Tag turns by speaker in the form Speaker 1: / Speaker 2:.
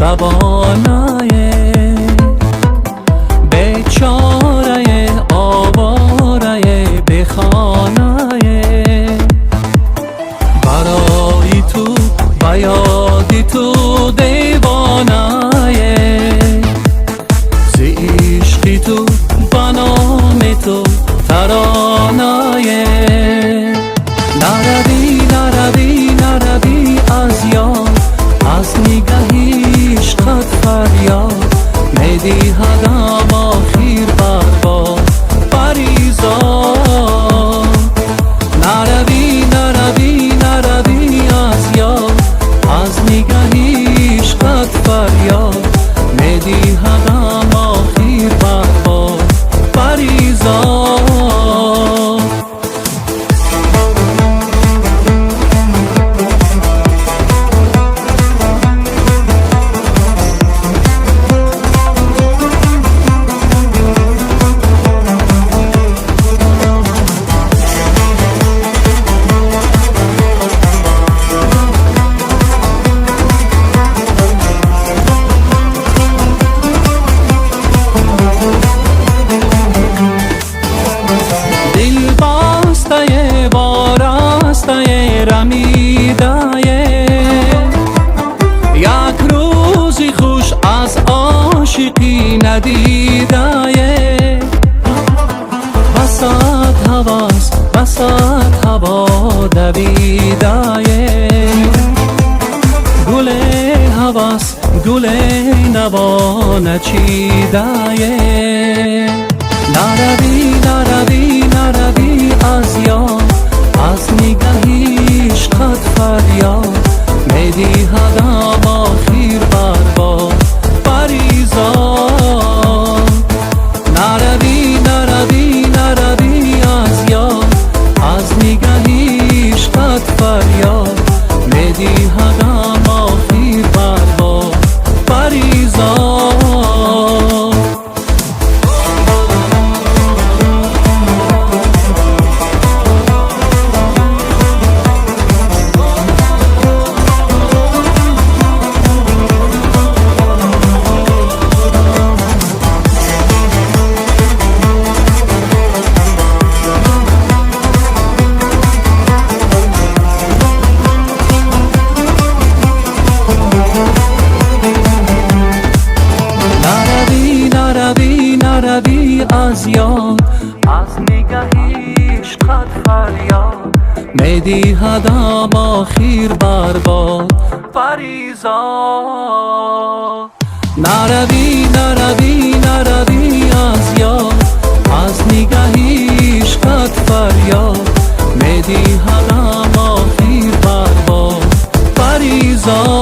Speaker 1: شبانه بیچاره آواره بخانه برای تو و یادی تو دیوانه ز عشقی تو و نام تو ترانه نروی نروی نروی از یاد از نگهی عشقت فریاد میدی هدم آخیر برباد پریزاد نروی نروی نروی از یاد از نگهی عشقت فریاد میدی هدم آخیر برباد پریزاد یک روزی خوش از عاشقی ندیده بسات هواست بسات هوا دویده گل هواست گل نوا نچیده نروی نروی نروی از یاد از نگهی عشقت فریاد میدی هدم آخیر برباد پریزاد نروی نروی نروی از یاد از نگهی عشقت فریاد میدی هدم آخیر برباد پریزاد نروی از یاد از نگهی عشقت فریاد میدی هدم آخیر برباد پریزاد نروی نروی نروی از یاد از نگهی عشقت فریاد میدی هدم آخیر برباد پریزاد